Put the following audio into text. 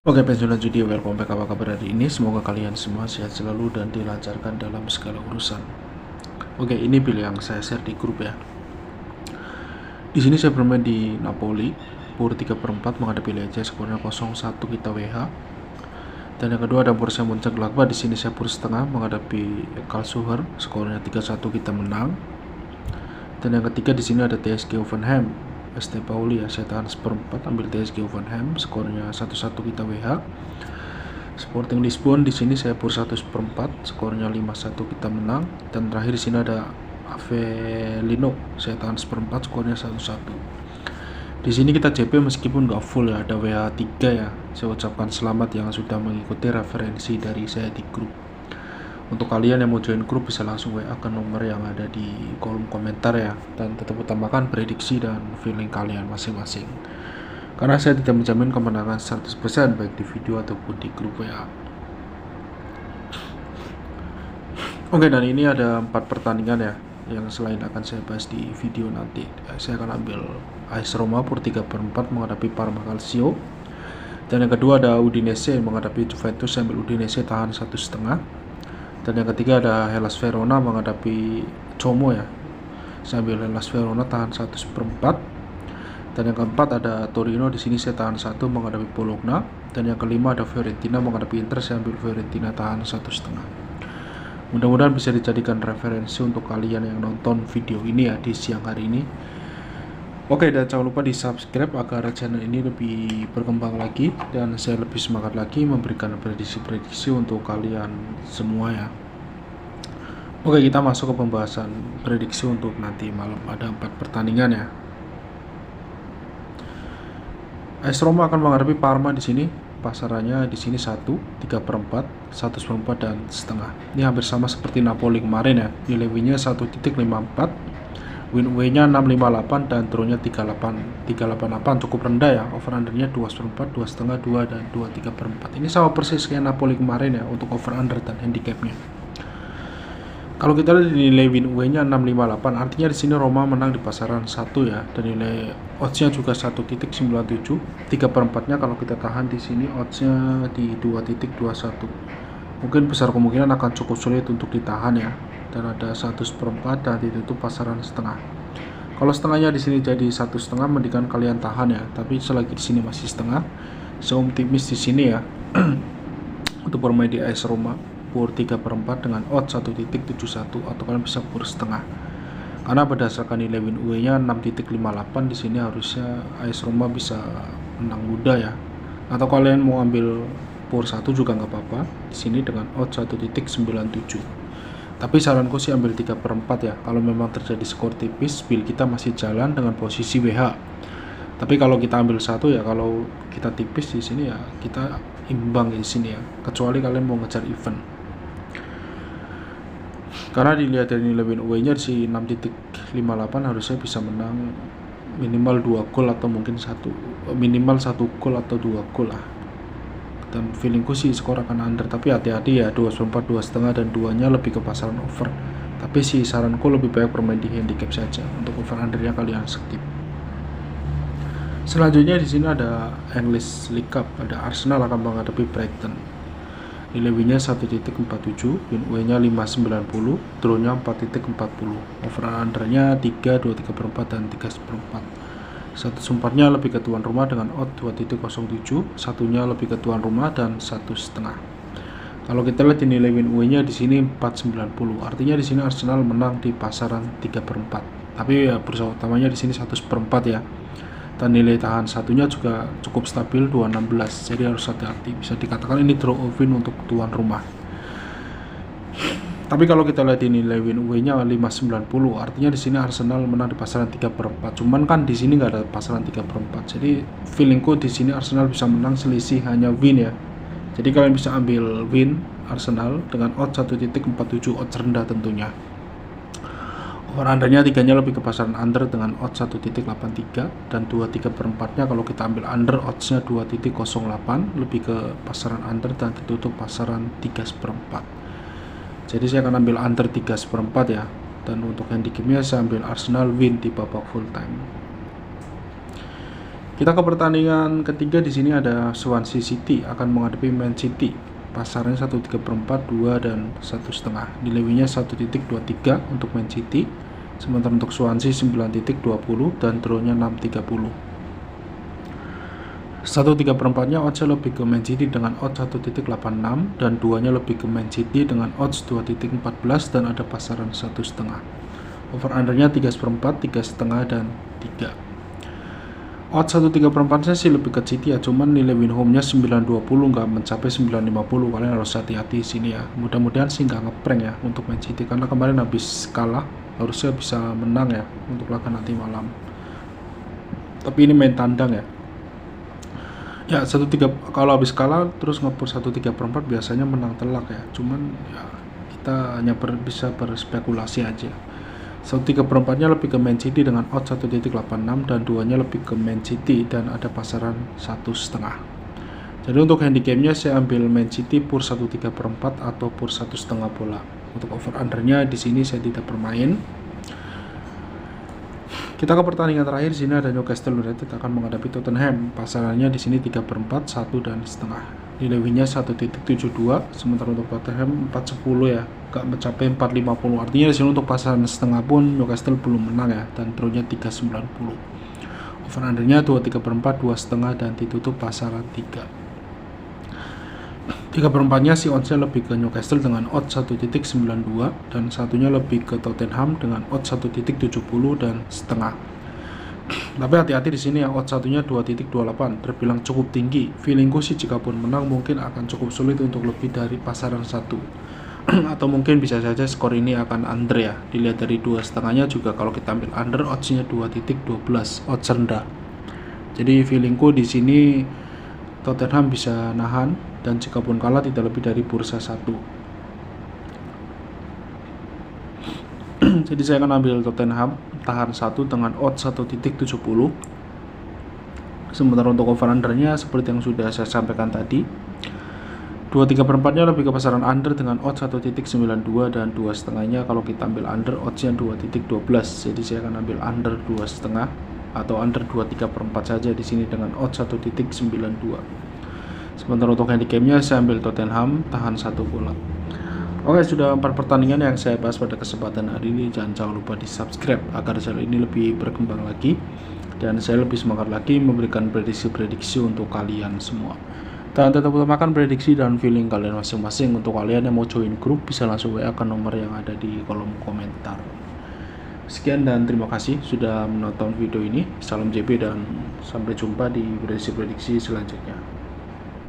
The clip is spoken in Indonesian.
Oke, pensiunan judi, welcome back. Apa kabar hari ini? Semoga kalian semua sehat selalu dan dilancarkan dalam segala urusan. Oke, ini pilih yang saya share di grup ya. Di sini saya bermain di Napoli, pur 3/4 menghadapi Lecce, skornya 0-1 kita WH. Dan yang kedua ada Borussia Mönchengladbach, di sini saya pur setengah menghadapi Karlsruhe, skornya 3-1 kita menang. Dan yang ketiga di sini ada TSG Hoffenheim, ST Pauli ya, saya tahan seperempat ambil TSG Hoffenheim, skornya 1-1 kita WH. Sporting Lisbon di sini saya pur 1/4, skornya 5-1 kita menang. Dan terakhir di sini ada Avellino, saya tahan seperempat, skornya 1-1. Di sini kita JP meskipun nggak full ya, ada WH 3 ya. Saya ucapkan selamat yang sudah mengikuti referensi dari saya di grup. Untuk kalian yang mau join grup bisa langsung WA ke nomor yang ada di kolom komentar ya. Dan tetap utamakan prediksi dan feeling kalian masing-masing, karena saya tidak menjamin kemenangan 100% baik di video ataupun di grup WA. Oke, dan ini ada 4 pertandingan ya, yang selain akan saya bahas di video nanti. Saya akan ambil AS Roma pur 3/4 menghadapi Parma Calcio. Dan yang kedua ada Udinese menghadapi Juventus, saya ambil Udinese tahan 1,5. Dan yang ketiga ada Hellas Verona menghadapi Como ya, saya ambil Hellas Verona tahan 1/4. Dan yang keempat ada Torino, di sini saya tahan 1 menghadapi Bologna. Dan yang kelima ada Fiorentina menghadapi Inter, saya ambil Fiorentina tahan 1,5. Mudah-mudahan bisa dijadikan referensi untuk kalian yang nonton video ini ya di siang hari ini. Oke, dan jangan lupa di subscribe agar channel ini lebih berkembang lagi dan saya lebih semangat lagi memberikan prediksi-prediksi untuk kalian semua ya. Oke, kita masuk ke pembahasan prediksi untuk nanti malam. Ada 4 pertandingan ya. AS Roma akan menghadapi Parma di sini. Pasarannya di sini 1/3/4, 1/4 dan setengah. Ini hampir sama seperti Napoli kemarin ya. Nilai win-nya 1.54, win away-nya 658 dan draw-nya 388, cukup rendah ya. Over under-nya 2/4, 2,5, 2 dan 2/3/4. Ini sama persis kayak Napoli kemarin ya untuk over under dan handicap-nya. Kalau kita lihat nilai win away-nya 658, artinya di sini Roma menang di pasaran 1 ya, dan nilai odds-nya juga 1.97. 3/4-nya kalau kita tahan di sini odds-nya di 2.21. Mungkin besar kemungkinan akan cukup sulit untuk ditahan ya. Dan ada 1/4 dan ditutup pasaran setengah. Kalau setengahnya di sini jadi 1,5, mendingan kalian tahan ya. Tapi selagi di sini masih setengah, saya optimis di sini ya untuk bermain di AS Roma pur 3/4 dengan odds 1.71, atau kalian bisa pur setengah. Karena berdasarkan nilai win away-nya 6.58, di sini harusnya AS Roma bisa menang mudah ya. Atau kalian mau ambil pur 1 juga nggak apa-apa di sini dengan odds 1.97. Tapi saranku sih ambil 3/4 ya. Kalau memang terjadi skor tipis, bill kita masih jalan dengan posisi WH. Tapi kalau kita ambil 1 ya, kalau kita tipis di sini ya kita imbang di sini ya. Kecuali kalian mau ngejar event. Karena dilihat dari nilai win away-nya di 6.58 harusnya bisa menang minimal 2 gol atau mungkin minimal 1 gol atau 2 gol lah. Dan feelingku sih skor akan under, tapi hati-hati ya, 2/4, 2,5 dan 2-nya lebih ke pasaran over. Tapi sih saranku lebih baik bermain di handicap saja. Untuk over undernya kalian skip. Selanjutnya di sini ada English League Cup, ada Arsenal akan menghadapi Brighton. Nilai win-nya 1.47, win away-nya 5,90, draw-nya 4.40. Over under-nya 3, 2/3/4 dan 3/4. 1/4-nya lebih ke tuan rumah dengan odds 2.07, satunya lebih ke tuan rumah dan 1,5. Kalau kita lihat di nilai win away-nya di sini 4,90, artinya di sini Arsenal menang di pasaran 3/4. Tapi ya bursa utamanya di sini 1/4 ya. Dan nilai tahan satunya juga cukup stabil 2,16, jadi harus hati-hati. Bisa dikatakan ini draw of win untuk tuan rumah. Tapi kalau kita lihat di nilai win away-nya 5,90, artinya di sini Arsenal menang di pasaran 3/4. Cuman kan di sini nggak ada pasaran 3/4. Jadi feelingku di sini Arsenal bisa menang selisih hanya win ya. Jadi kalian bisa ambil win Arsenal dengan odds 1.47, odds rendah tentunya. Over under-nya 3-nya lebih ke pasaran under dengan odds 1.83, dan 2/3/4-nya kalau kita ambil under odds-nya 2.08, lebih ke pasaran under dan ditutup pasaran 3/4. Jadi saya akan ambil under 3/4 ya. Dan untuk handicap-nya saya ambil Arsenal win di babak full time. Kita ke pertandingan ketiga. Di sini ada Swansea City akan menghadapi Man City. Pasarnya 1,3/4, 2 dan 1,5. Nilainya 1,23 untuk Man City. Sementara untuk Swansea 9,20 dan draw-nya 6,30. 1,3/4-nya oddsnya lebih ke Man City dengan odds 1,86 dan 2-nya lebih ke Man City dengan odds 2,14 dan ada pasaran 1,5. Over undernya 3,4, 3,5 dan 3. Odds 1,3/4-nya sih lebih ke City ya, cuman nilai win home-nya 9,20 nggak mencapai 9,50. Kalian harus hati-hati sini ya. Mudah-mudahan sih nggak ngeprank ya untuk Man City, karena kemarin habis kalah, harusnya bisa menang ya untuk laga nanti malam. Tapi ini main tandang ya. Ya 1,3, kalau habis kalah terus ngepur 1,3/4 biasanya menang telak ya. Cuman ya kita hanya bisa berspekulasi aja. 1,3/4-nya lebih ke Man City dengan odds 1,86 dan 2-nya lebih ke Man City dan ada pasaran 1,5. Jadi untuk handicapnya saya ambil Man City pur 1,3/4 atau pur 1,5 bola. Untuk over undernya di sini saya tidak bermain. Kita ke pertandingan terakhir. Di sini ada Newcastle United akan menghadapi Tottenham. Pasarannya di sini 3/4, 1 dan setengah. Nilai winnya 1,72. Sementara untuk Tottenham 4,10 ya, gak mencapai 4,50. Artinya di sini untuk pasaran setengah pun Newcastle belum menang ya, dan draw-nya 3,90. Over undernya 2,3/4, 2,5 dan ditutup pasaran 3. 3/4-nya si oddsnya lebih ke Newcastle dengan odds 1,92 dan satunya lebih ke Tottenham dengan odds 1,70 dan setengah. Tapi hati-hati di sini ya, odds satunya 2,28 terbilang cukup tinggi. Feelingku sih jika pun menang mungkin akan cukup sulit untuk lebih dari pasaran 1. Atau mungkin bisa saja skor ini akan under ya. Dilihat dari 2,5-nya juga, kalau kita ambil under oddsnya 2,12, odds rendah. Jadi feelingku di sini Tottenham bisa nahan dan jika pun kalah tidak lebih dari bursa 1. Jadi saya akan ambil Tottenham tahan 1 dengan odds 1,70. Sementara untuk over undernya seperti yang sudah saya sampaikan tadi, 2,3/4-nya lebih ke pasaran under dengan odds 1,92 dan 2,5-nya kalau kita ambil under oddsnya 2,12. Jadi saya akan ambil under 2,5 atau under 2,3/4 saja di sini dengan odds 1,92. Sementara untuk handicapnya saya ambil Tottenham tahan 1 bola. Oke, sudah 4 pertandingan yang saya bahas pada kesempatan hari ini. Jangan lupa di subscribe agar channel ini lebih berkembang lagi dan saya lebih semangat lagi memberikan prediksi-prediksi untuk kalian semua. Dan tetap utamakan prediksi dan feeling kalian masing-masing. Untuk kalian yang mau join grup bisa langsung WA ke nomor yang ada di kolom komentar. Sekian dan terima kasih sudah menonton video ini. Salam JB dan sampai jumpa di prediksi-prediksi selanjutnya.